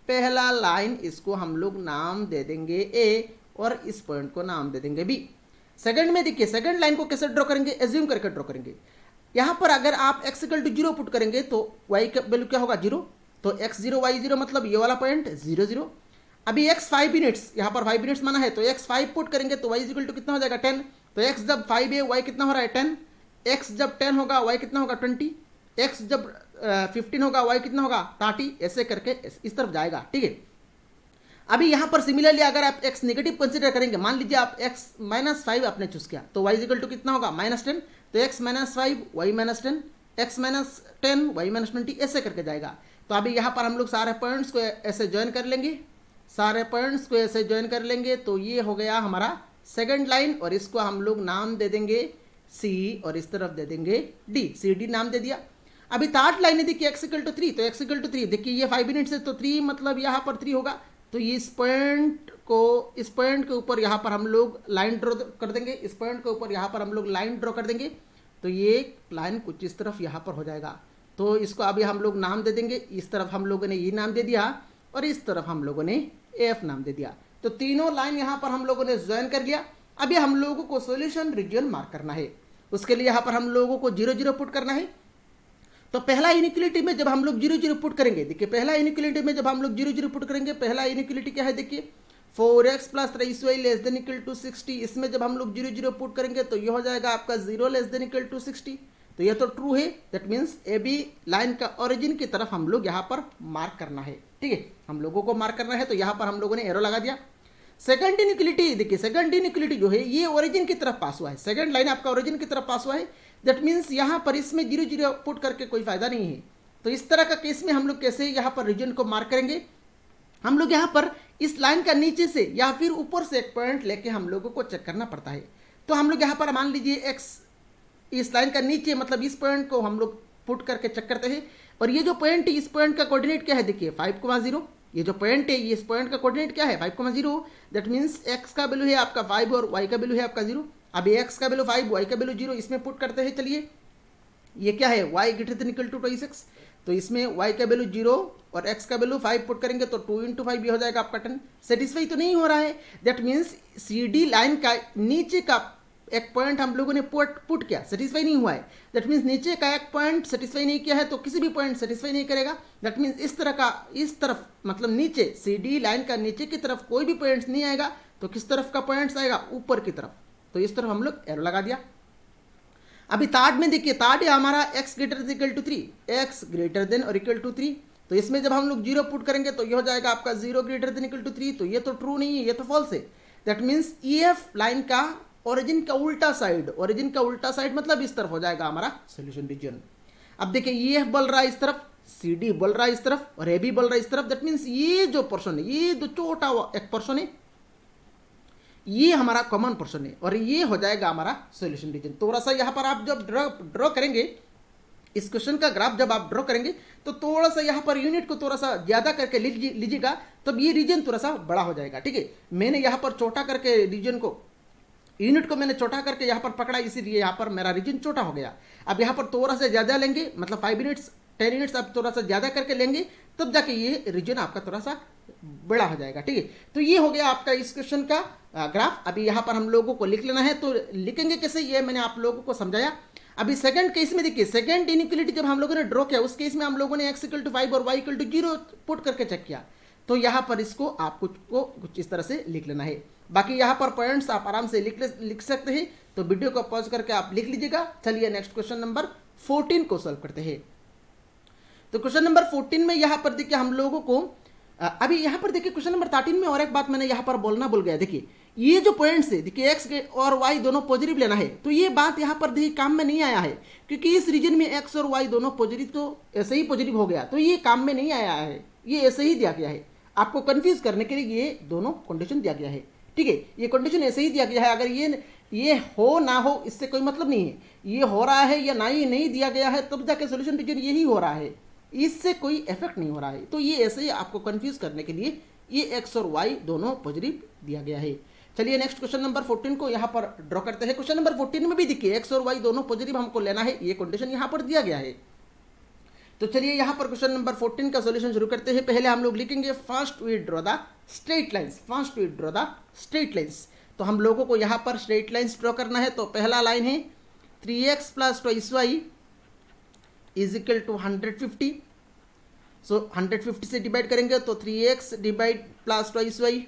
पहला लाइन, इसको हम लोग नाम दे देंगे a और इस पॉइंट को नाम दे देंगे b। सेकंड में देखिए सेकंड लाइन को कैसे ड्रॉ करेंगे, एज्यूम करके ड्रॉ करेंगे। यहाँ पर अगर आप x इक्वल टू 0 पुट करेंगे तो y का वैल्यू क्या होगा 0, तो x0 y0 मतलब ये वाला पॉइंट 0 0। अभी x 5 यूनिट्स, यहाँ पर 5 यूनिट्स माना है, तो x 5 पुट करेंगे तो y इक्वल टू कितना हो जाएगा 10, तो x जब 5 है y कितना हो रहा है 10, x जब 10 होगा y कितना होगा 20, x जब 15 होगा y कितना होगा 30, ऐसे करके इस तरफ जाएगा, ठीक है। अभी यहाँ पर सिमिलरली अगर आप x नेगेटिव कंसीडर करेंगे, मान लीजिए आप x -5 आपने चूज किया, तो y इक्वल टू कितना होगा -10, तो x -5 y -10, x -10 y -20, ऐसे करके जाएगा। तो अभी यहाँ पर हम लोग सारे पॉइंट्स को ऐसे ज्वाइन कर लेंगे, सारे पॉइंट्स को ऐसे ज्वाइन कर लेंगे, तो ये हो गया हमारा सेकंड लाइन, और इसको हम लोग नाम दे देंगे C और इस तरफ दे देंगे D, CD नाम दे दिया। अभी थर्ड लाइन है देखिए x इक्वल टू 3, तो x इक्वल टू 3, देखिए ये 5 यूनिट्स है, तो 3 मतलब यहाँ पर 3 होगा, तो ये इस पॉइंट के ऊपर यहाँ पर हम लोग लाइन ड्रॉ कर देंगे, इस पॉइंट के ऊपर यहाँ पर हम लोग लाइन ड्रॉ कर देंगे, तो ये लाइन कुछ इस तरफ यहाँ पर हो जाएगा। तो इसको अभी हम लोग नाम दे देंगे, इस तरफ हम लोगों ने ये नाम दे दिया और इस तरफ हम लोगों ने एफ नाम दे दिया। तो तीनों लाइन यहाँ पर हम लोगों ने ज्वाइन कर लिया। अभी हम लोगों को सॉल्यूशन रीजन मार्क करना है, उसके लिए यहाँ पर हम लोगों को 0 0 पुट करना है। तो पहला इनइक्वालिटी में जब हम लोग 0 0 पुट करेंगे, देखिए पहला इनइक्वालिटी में जब हम लोग 0 0 पुट करेंगे, पहला इनइक्वालिटी क्या है देखिए 4x + 3y <= 60, इसमें जब हम लोग 0 0 पुट करेंगे तो ये हो जाएगा आपका 0 <= 60, तो ये तो ट्रू है, that means A B line का ओरिजिन की तरफ हम लोग यहाँ पर मार्क करना है, ठीक है, हम लोगों को मार्क करना है, तो यहाँ पर हम लोगों ने एरो लगा दिया। सेकंड इनइक्वालिटी देखिए, सेकंड इनइक्वालिटी जो है ये ओरिजिन की तरफ पास हुआ है, सेकंड लाइन आपका ओरिजिन की तरफ पास हुआ है, दैट मीन्स यहाँ पर इसमें 0 0 पुट करके कोई फायदा नहीं है। तो इस तरह का केस में हम लोग कैसे यहाँ पर रीजन को मार्क करेंगे, हम लोग यहाँ पर इस लाइन का नीचे से या फिर ऊपर से एक पॉइंट लेके हम लोगों को चेक करना पड़ता है। तो हम लोग यहाँ पर मान लीजिए x इस लाइन का नीचे मतलब इस पॉइंट को हम लोग पुट करके चेक करते हैं, और ये जो पॉइंट है इस पॉइंट का कोऑर्डिनेट क्या है देखिए 5,0, ये जो पॉइंट है ये इस पॉइंट का कोऑर्डिनेट क्या है 5,0, दैट मीन्स x का वैल्यू है आपका 5 और y का वैल्यू है आपका 0। अभी x का वैल्यू 5 y का वैल्यू 0 इसमें पुट करते हैं, चलिए ये क्या है y > 26, तो इसमें y का वैल्यू 0 और x का वैल्यू 5 पुट करेंगे तो 2 × 5 ये हो जाएगा आपका 10। सेटिस्फाई तो नहीं हो रहा है, दैट मीन्स CD लाइन का नीचे का एक पॉइंट हम लोगों ने पुट किया, सेटिस्फाई नहीं हुआ है, दैट मीन्स नीचे का एक पॉइंट सेटिस्फाई नहीं किया है तो किसी भी पॉइंट सेटिस्फाई नहीं करेगा। दैट मीन्स इस तरह का इस तरफ मतलब नीचे CD लाइन का नीचे की तरफ कोई भी पॉइंट्स नहीं आएगा, तो किस तरफ का पॉइंट्स आएगा ऊपर की तरफ, तो इस तरफ हम लोग एरो लगा दिया। अभी थर्ड में देखिए, थर्ड है हमारा x > 3, x > 3, तो इसमें जब हम लोग 0 पुट करेंगे तो ये हो जाएगा आपका 0 > 3, तो ये तो ट्रू नहीं है, ये तो फॉल्स है। दैट मीन्स EF लाइन का ओरिजिन का उल्टा साइड मतलब इस तरफ हो जाएगा हमारा सोल्यूशन रीजन। अब देखिए EF बोल रहा है इस तरफ, CD बोल रहा है इस तरफ और AB बोल रहा है इस तरफ, दैट मीन्स ये जो पोर्शन है, ये जो छोटा एक पोर्शन है ये हमारा कॉमन पोर्शन है और ये हो जाएगा हमारा सॉल्यूशन रीजन। थोड़ा सा यहाँ पर आप जब ड्रॉ करेंगे इस क्वेश्चन का ग्राफ, जब आप ड्रॉ करेंगे तो थोड़ा सा यहाँ पर यूनिट को थोड़ा सा ज्यादा करके लीजिएगा, तब ये रीजन थोड़ा सा बड़ा हो जाएगा, ठीक है। मैंने यहाँ पर छोटा करके रीजन को, यूनिट को मैंने छोटा करके यहाँ पर पकड़ा, इसीलिए यहाँ पर मेरा रीजन छोटा हो गया। अब यहाँ पर थोड़ा सा ज्यादा लेंगे, मतलब 5 यूनिट्स 10 यूनिट्स आप थोड़ा सा ज्यादा करके लेंगे, तब जाके ये रीजन आपका थोड़ा सा बड़ा हो जाएगा, ठीक है। तो ये हो गया आपका इस क्वेश्चन का ग्राफ। अभी यहाँ पर हम लोगों को लिख लेना है, तो लिखेंगे कैसे ये मैंने आप लोगों को समझाया। अभी सेकंड केस में देखिए, सेकंड इनइक्वालिटी जब हम लोगों ने ड्रॉ किया उस केस में हम लोगों ने x = 5 और y = 0 पुट करके चेक किया, तो यहाँ पर इसको आप कुछ इस तरह से लिख लेना है। बाकी यहाँ पर पॉइंट्स आप आराम से लिख सकते हैं, तो वीडियो को पॉज करके आप लिख लीजिएगा। चलिए नेक्स्ट क्वेश्चन नंबर 14 को सॉल्व करते हैं। तो क्वेश्चन नंबर 14 में यहाँ पर देखिए हम लोगों को अभी यहाँ पर देखिए क्वेश्चन नंबर 13 में और एक बात मैंने यहाँ पर बोलना भूल गया। देखिए ये जो पॉइंट्स है, देखिए x और y दोनों पॉजिटिव लेना है, तो ये बात यहाँ पर देखिए काम में नहीं आया है, क्योंकि इस रीजन में x और y दोनों पॉजिटिव, तो ऐसे ही पॉजिटिव हो गया, तो ये काम में नहीं आया है, ये ऐसे ही दिया गया है। आपको कंफ्यूज करने के लिए ये दोनों कंडीशन दिया गया है, ठीक है, ये कंडीशन ऐसे ही दिया गया है। अगर ये ये हो ना हो इससे कोई मतलब नहीं है, ये हो रहा है या ना ही नहीं दिया गया है तब जाके सोल्यूशन रीजन यही हो रहा है, इससे कोई इफेक्ट नहीं हो रहा है। तो ये ऐसे ही आपको कंफ्यूज करने के लिए ये एक्स और वाई दोनों पॉजिटिव दिया गया है। चलिए नेक्स्ट क्वेश्चन नंबर 14 को यहाँ पर ड्रॉ करते हैं। क्वेश्चन नंबर 14 में भी देखिए एक्स और वाई दोनों पॉजिटिव हमको लेना है, ये कंडीशन यहाँ पर दिया गया है। तो चलिए यहाँ पर क्वेश्चन नंबर 14 का सॉल्यूशन शुरू करते हैं। पहले हम लोग लिखेंगे first we draw the straight lines, first we draw the straight lines. तो हम लोगों को यहाँ पर स्ट्रेट लाइंस ड्रॉ करना है। तो पहला लाइन है 3x plus twice y is equal to 150। So 150 से डिवाइड करेंगे तो 3x divide plus twice Y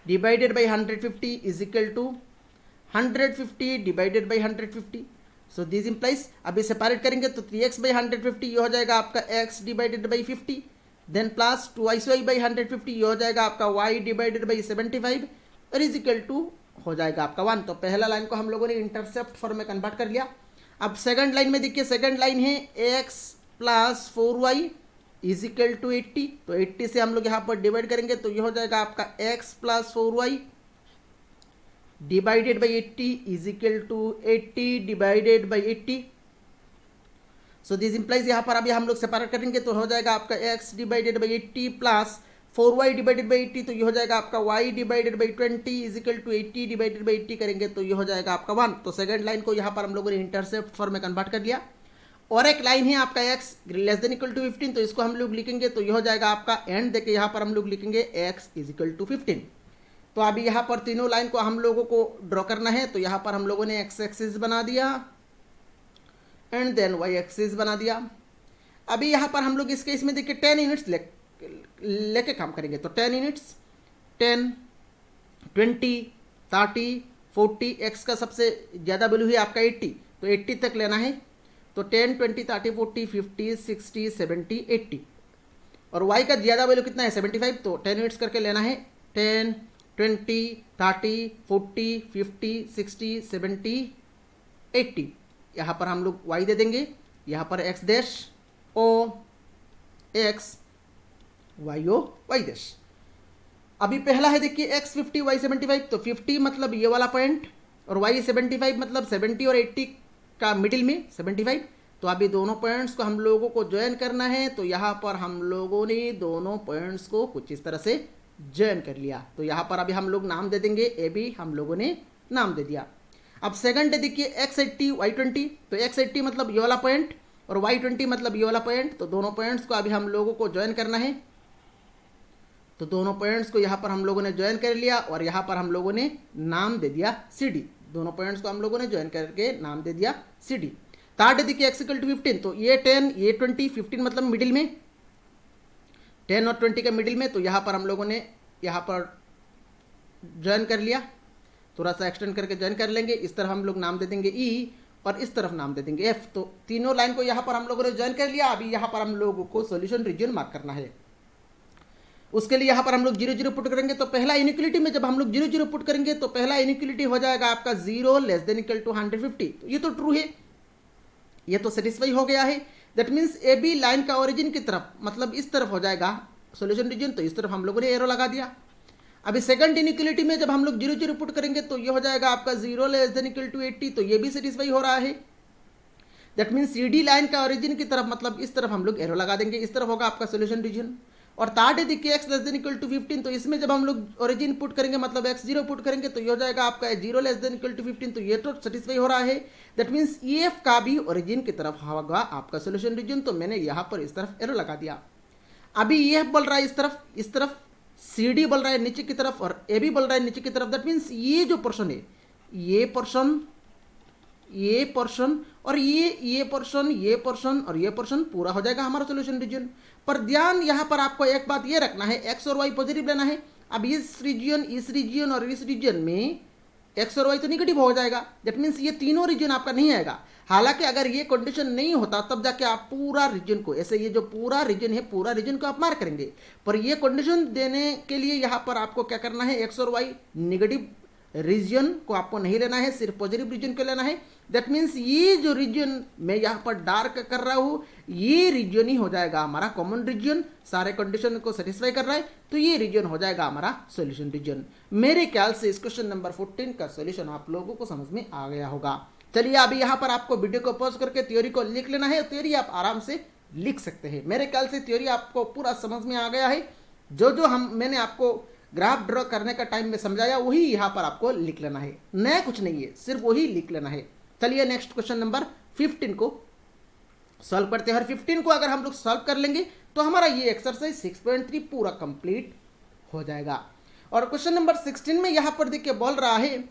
divided by 150 is equal to 150 divided by 150। So this implies, अभी सेपरेट करेंगे तो 3x बाई 150 ये हो जाएगा आपका x divided by 50, then plus 2y by 150 ये हो जाएगा आपका y डिवाइडेड बाई 75 और इज इक्वल टू हो जाएगा आपका 1। तो पहला लाइन को हम लोगों ने इंटरसेप्ट फॉर्म में कन्वर्ट कर लिया। अब सेकंड लाइन में देखिए, सेकंड लाइन है x plus 4y is equal to 80। तो 80 से हम लोग यहाँ पर डिवाइड करेंगे तो ये हो जाएगा आपका x plus 4y divided by 80 is equal to 80 divided by 80। So this implies, यहाँ पर अभी हम लोग सेपरेट करेंगे तो हो जाएगा आपका x divided by 80 plus 4y divided by 80 तो ये हो जाएगा आपका y divided by 20 is equal to 80 divided by 80 करेंगे तो ये हो जाएगा आपका 1। तो सेकंड लाइन को यहाँ पर हम लोगों ने इंटरसेप्ट फॉर्म में कन्वर्ट कर लिया। और एक लाइन है आपका x less than equal to 15, तो इसको हम लोग लिखेंगे तो ये हो जाएगा आपका एंड देके यहाँ पर हम लोग लिखेंगे x इज इक्वल टू 15। तो अभी यहाँ पर तीनों लाइन को हम लोगों को ड्रॉ करना है। तो यहाँ पर हम लोगों ने x एक्सिस बना दिया एंड देन y एक्सिस बना दिया। अभी यहाँ पर हम लोग इसके इसमें देखिए 10 यूनिट्स लेके काम करेंगे। तो 10 यूनिट्स 10 20 30 40, x का सबसे ज़्यादा वैल्यू है आपका 80, तो 80 तक लेना है। तो 10 20 30 40 50 60 70 80 और y का ज़्यादा वैल्यू कितना है 75, तो 10 यूनिट्स करके लेना है। 10 20 30 40 50 60 70 80, यहाँ पर हम लोग y दे देंगे, यहाँ पर x dash O x y O y dash. अभी पहला है देखिए x 50 y 75, तो 50 मतलब ये वाला पॉइंट और y 75 मतलब 70 और 80 का मिडिल में 75। तो अभी दोनों पॉइंट्स को हम लोगों को ज्वाइन करना है। तो यहाँ पर हम लोगों ने दोनों पॉइंट्स को कुछ इस तरह से ज्वाइन कर लिया। तो यहाँ पर अभी हम लोग नाम दे देंगे, ए बी हम लोगों ने नाम दे दिया। अब सेकंड है देखिए x80 y20, तो x80 मतलब ये वाला पॉइंट और y20 मतलब ये वाला पॉइंट। तो दोनों पॉइंट्स को अभी हम लोगों को ज्वाइन करना है। तो दोनों पॉइंट्स को यहाँ पर हम लोगों ने ज्वाइन कर लिया और यहाँ पर हम लोगों ने नाम दे दिया CD। दोनों पॉइंट्स को हम लोगों ने ज्वाइन करके नाम दे दिया CD। थर्ड देखिए x इक्वल टू 15, तो ये 10 ये 20 15 मतलब मिडिल में, 10 और 20 के मिडिल में। तो यहाँ पर हम लोगों ने यहाँ पर ज्वाइन कर लिया, थोड़ा सा एक्सटेंड करके ज्वाइन कर लेंगे। इस तरफ हम लोग नाम दे देंगे E और इस तरफ नाम दे देंगे F। तो तीनों लाइन को यहाँ पर हम लोगों ने ज्वाइन कर लिया। अभी यहाँ पर हम लोगों को सॉल्यूशन रीजन मार्क करना है। उसके लिए यहाँ पर हम लोग 0 0 पुट करेंगे। तो पहला इनइक्वालिटी में जब हम लोग 0 0 पुट करेंगे तो पहला इनइक्वालिटी हो जाएगा आपका 0 लेस देन इक्वल टू 150। तो ये तो ट्रू है, ये तो सेटिस्फाई हो गया है। That means A B line का ओरिजिन की तरफ मतलब इस तरफ हो जाएगा सॉल्यूशन रीजन, तो इस तरफ हम लोगों ने एरो लगा दिया। अभी सेकंड इनइक्वालिटी में जब हम लोग 0 0 पुट करेंगे तो ये हो जाएगा आपका 0 लेस देन इक्वल टू 80, तो ये भी सेटिस्फाई हो रहा है। दैट मीन्स CD लाइन का ओरिजिन की तरफ मतलब इस तरफ हम लोग एरो लगा देंगे, इस तरफ होगा आपका सॉल्यूशन रीजन। और थर्ड है देखिए x less than equal to 15, तो इसमें जब हम लोग ओरिजिन पुट करेंगे मतलब x0 पुट करेंगे तो ये हो जाएगा आपका 0 लेस देन इक्वल टू 15, तो ये तो सेटिस्फाई हो रहा है। दैट मीन्स EF का भी ओरिजिन की तरफ होगा आपका सॉल्यूशन रीजन, तो मैंने यहाँ पर इस तरफ एरो लगा दिया। अभी EF बोल रहा है इस तरफ CD बोल रहा है नीचे की तरफ और AB बोल रहा है नीचे की तरफ। दैट मीन्स ये जो पोर्शन है ये पोर्शन और ये पोर्शन और ये पोर्शन पूरा हो जाएगा हमारा सॉल्यूशन रीजन। पर ध्यान यहाँ पर आपको एक बात ये रखना है, x और y पॉजिटिव लेना है। अब इस रीजन और इस रीजन में x और y तो निगेटिव हो जाएगा। दैट मीन्स ये तीनों रीजन आपका नहीं आएगा। हालांकि अगर ये कंडीशन नहीं होता तब जाके आप पूरा रीजन को, ऐसे ये जो पूरा रीजन है पूरा रीजन को आप मार्क करेंगे। पर ये कंडीशन देने के लिए यहाँ पर आपको क्या करना है, x और y निगेटिव रीजन को आपको नहीं लेना है, सिर्फ पॉजिटिव रीजन को लेना है। दैट मीन्स ये जो रीजन मैं यहाँ पर डार्क कर रहा हूँ, ये रीजन ही हो जाएगा हमारा कॉमन रीजन, सारे कंडीशन को सेटिस्फाई कर रहा है, तो ये रीजन हो जाएगा हमारा सॉल्यूशन रीजन। मेरे ख्याल से इस क्वेश्चन नंबर 14 का सॉल्यूशन आप लोगों को समझ में आ गया होगा। चलिए अभी यहाँ पर आपको वीडियो को पॉज करके थ्योरी को लिख लेना है, थ्योरी आप आराम से लिख सकते हैं। मेरे ख्याल से थ्योरी आपको पूरा समझ में आ गया है। जो मैंने आपको ग्राफ ड्रॉ करने का टाइम में समझाया वही यहाँ पर आपको लिख लेना है, नया कुछ नहीं है, सिर्फ वही लिख लेना है। चलिए नेक्स्ट क्वेश्चन नंबर 15 को सॉल्व करते हैं। और 15 को अगर हम लोग सॉल्व कर लेंगे तो हमारा ये एक्सरसाइज 6.3 पूरा कंप्लीट हो जाएगा। और क्वेश्चन नंबर 16 में यहाँ पर देखिए बोल रहा है,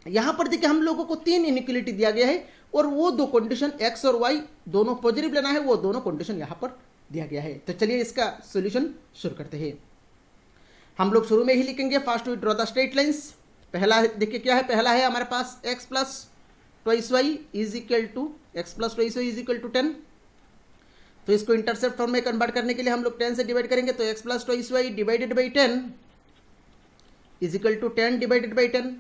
यहाँ पर देखिए हम लोगों को 3 इनइक्वालिटी दिया गया है और वो दो कंडीशन x और y दोनों पॉजिटिव लेना है, वो दोनों कंडीशन यहाँ पर दिया गया है। तो चलिए इसका सॉल्यूशन शुरू करते हैं। हम लोग शुरू में ही लिखेंगे first we draw the straight lines. पहला देखिए क्या है, पहला है हमारे पास x plus twice y is equal to x plus twice y is equal to 10। तो इसको इंटरसेप्ट फॉर्म में कन्वर्ट करने के लिए हम लोग 10 से डिवाइड करेंगे, तो x plus twice Y divided by 10 is equal to 10 divided by 10।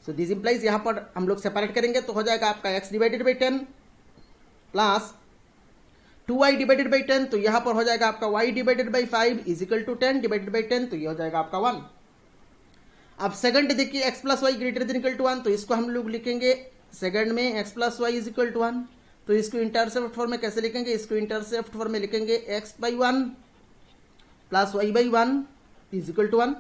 So this implies यहाँ पर हम लोग सेपरेट करेंगे तो हो जाएगा आपका x divided by 10 plus 2y divided by 10, तो यहाँ पर हो जाएगा आपका y divided by 5 is equal to 10 divided by 10, तो ये हो जाएगा आपका 1। अब सेकंड देखिए x plus Y greater than equal to 1, तो इसको हम लोग लिखेंगे सेकंड में x plus Y is equal to 1। तो इसको इंटरसेप्ट फॉर्म में कैसे लिखेंगे, इसको इंटरसेप्ट फॉर्म में लिखेंगे x by 1 plus y by 1 is equal to 1।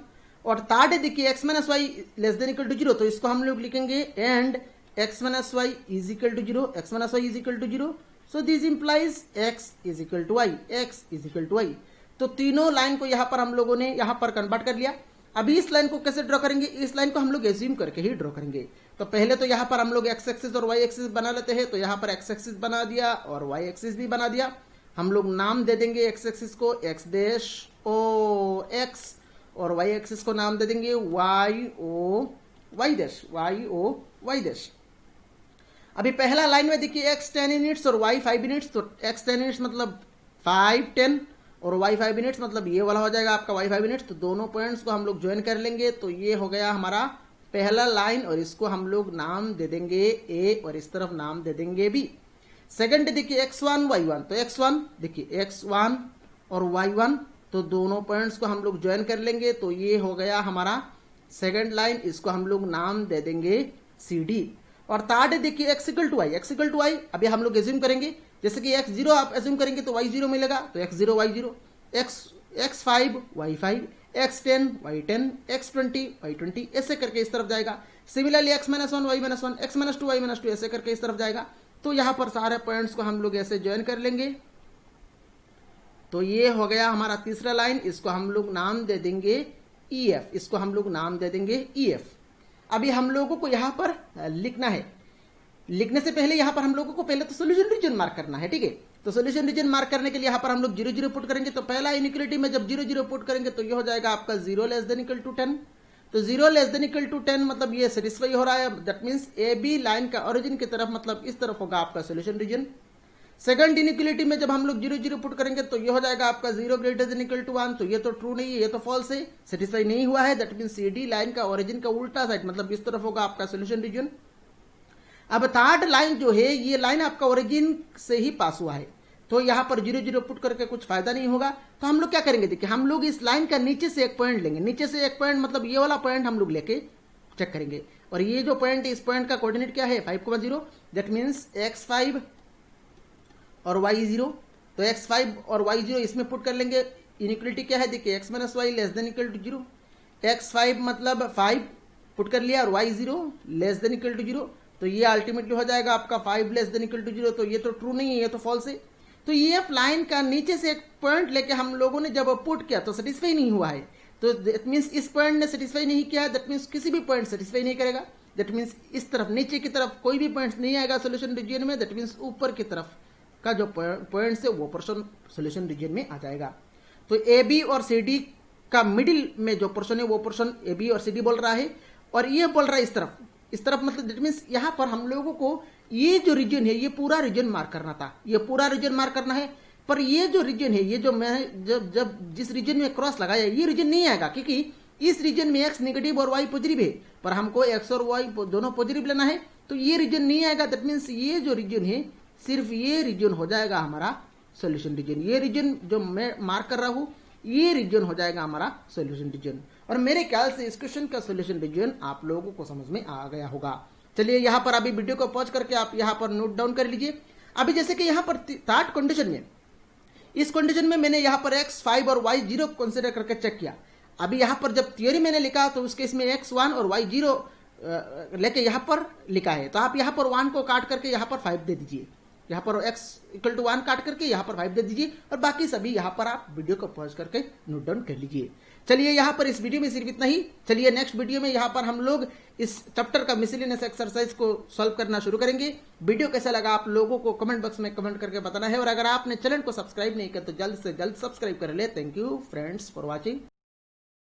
और थर्ड देखिए x minus y less than equal to 0, तो इसको हम लोग लिखेंगे and x minus y is equal to 0, x minus y is equal to 0। So this implies x is equal to y, x is equal to y. तो तीनों line को यहाँ पर हम लोगों ने यहाँ पर कन्वर्ट कर लिया। अभी इस लाइन को कैसे ड्रॉ करेंगे, इस लाइन को हम लोग एज्यूम करके ही ड्रॉ करेंगे। तो पहले तो यहाँ पर हम लोग x एक्सिस और y एक्सिस बना लेते हैं, तो यहाँ पर x एक्सिस बना दिया और y एक्सिस भी बना दिया। हम लोग नाम दे देंगे x एक्सिस को x डैश ओ x और y एक्सिस को नाम दे देंगे y O y dash, y O y dash. अभी पहला लाइन में देखिए x 10 यूनिट्स और y 5 यूनिट्स, तो x 10 यूनिट्स मतलब 5 10 और y 5 यूनिट्स मतलब ये वाला हो जाएगा आपका y 5 यूनिट्स। तो दोनों पॉइंट्स को हम लोग ज्वाइन कर लेंगे, तो ये हो गया हमारा पहला लाइन और इसको हम लोग नाम दे देंगे a और इस तरफ नाम दे देंगे b। सेकंड देखिए x1 y1, तो x1 देखिए x1 और y1, तो दोनों पॉइंट्स को हम लोग ज्वाइन कर लेंगे, तो ये हो गया हमारा सेकंड लाइन, इसको हम लोग नाम दे देंगे CD। और थर्ड देखिए x equal to y, x equal to y अभी हम लोग एज्यूम करेंगे, जैसे कि x0 आप एज्यूम करेंगे तो y0 मिलेगा, तो x0 y0, x5 y5, x10 y10, x20 y20, ऐसे करके इस तरफ जाएगा। Similarly x minus 1 y minus 1, x minus 2 y minus 2, ऐसे करके इस तरफ जाएगा। तो यहाँ पर सारे पॉइंट्स को हम लोग ऐसे ज्वाइन कर लेंगे, तो ये हो गया हमारा तीसरा लाइन, इसको हम लोग नाम दे देंगे EF, इसको हम लोग नाम दे देंगे EF। अभी हम लोगों को यहाँ पर लिखना है, लिखने से पहले यहाँ पर हम लोगों को पहले तो सॉल्यूशन रीजन मार्क करना है, ठीक है। तो सॉल्यूशन रीजन मार्क करने के लिए यहाँ पर हम लोग 0 0 पुट करेंगे। तो पहला इनइक्वालिटी में जब 0 0 पुट करेंगे तो ये हो जाएगा आपका 0 लेस देन इक्वल टू 10। तो 0 लेस देन इक्वल टू 10 मतलब ये सेटिस्फाई हो रहा है, दैट मीन्स AB लाइन का ओरिजिन की तरफ मतलब इस तरफ होगा आपका सॉल्यूशन रीजन। सेकंड इनइक्वालिटी में जब हम लोग 0 0 पुट करेंगे तो ये हो जाएगा आपका 0 ग्रेटर देन इक्वल टू 1, तो ये तो ट्रू नहीं है, ये तो फॉल्स है, सेटिस्फाई नहीं हुआ है, दैट मीन्स CD लाइन का ओरिजिन का उल्टा साइड मतलब इस तरफ होगा आपका सॉल्यूशन रीजन। अब थर्ड लाइन जो है ये लाइन आपका ओरिजिन से ही पास हुआ है, तो यहाँ पर 0 0 पुट करके कुछ फायदा नहीं होगा। तो हम लोग क्या करेंगे, देखिए हम लोग इस लाइन का नीचे से एक पॉइंट लेंगे, नीचे से एक पॉइंट मतलब ये वाला पॉइंट हम लोग लेके चेक करेंगे। और ये जो पॉइंट है इस पॉइंट का कोऑर्डिनेट क्या है 5,0, दैट मीन्स x5 और y0, तो x5 और y0 इसमें पुट कर लेंगे। इनइक्वालिटी क्या है देखिए x minus y less than equal to 0, x5 मतलब 5 पुट कर लिया और y0 less than equal to 0, तो ये अल्टीमेटली हो जाएगा आपका 5 लेस देन इक्वल टू 0, तो ये तो ट्रू नहीं है, ये तो फॉल्स है। तो ये लाइन का नीचे से एक पॉइंट लेके हम लोगों ने जब पुट किया तो सेटिस्फाई नहीं हुआ है, तो दैट मीन्स इस पॉइंट ने सेटिस्फाई नहीं किया, दैट मीन्स किसी भी पॉइंट सेटिस्फाई नहीं करेगा, दैट मीन्स इस तरफ नीचे की तरफ कोई भी पॉइंट नहीं आएगा सोल्यूशन रीजन में, दैट मीन्स ऊपर की तरफ का जो पॉइंट है वो पोर्शन सोल्यूशन रीजन में आ जाएगा। तो AB और CD का मिडिल में जो पोर्शन है वो पोर्शन AB और CD बोल रहा है, और ये बोल रहा है इस तरफ मतलब दैट मीन्स यहाँ पर हम लोगों को ये जो रीजन है ये पूरा रीजन मार्क करना था, ये पूरा रीजन मार्क करना है, पर ये जो रीजन है ये जो मैं जब जिस रीजन में क्रॉस लगाया ये रीजन नहीं आएगा, क्योंकि इस रीजन में x नेगेटिव और y पॉजिटिव है, पर हमको एक्स और वाई दोनों पॉजिटिव लेना है, तो ये रीजन नहीं आएगा। दैट मीन्स ये जो रीजन है सिर्फ ये रीजन हो जाएगा हमारा सॉल्यूशन रीजन। ये रीजन जो मैं मार्क कर रहा हूं ये रीजन हो जाएगा हमारा सॉल्यूशन रीजन। और मेरे ख्याल से इस क्वेश्चन का सॉल्यूशन रीजन आप लोगों को समझ में आ गया होगा। चलिए यहाँ पर अभी वीडियो को पॉज करके आप यहाँ पर नोट डाउन कर लीजिए। अभी जैसे कि यहाँ पर थर्ड कंडीशन में, इस कंडीशन में मैंने यहाँ पर x 5 और y 0 कंसिडर करके चेक किया। अभी यहाँ पर जब थियोरी मैंने लिखा तो उस केस में x 1 और y 0 लेके यहाँ पर लिखा है, तो आप यहाँ पर 1 को काट करके यहाँ पर 5 दे दीजिए। यहाँ पर x इक्वल टू 1 काट करके यहाँ पर 5 दे दीजिए और बाकी सभी यहाँ पर आप वीडियो को पॉज करके नोट डाउन कर लीजिए। चलिए यहाँ पर इस वीडियो में सिर्फ इतना ही। चलिए नेक्स्ट वीडियो में यहाँ पर हम लोग इस चैप्टर का मिसलेनियस एक्सरसाइज को सॉल्व करना शुरू करेंगे। वीडियो कैसा लगा आप लोगों को कमेंट बॉक्स में कमेंट करके बताना है, और अगर आपने चैनल को सब्सक्राइब नहीं किया तो जल्द से जल्द सब्सक्राइब कर ले। Thank you friends for watching.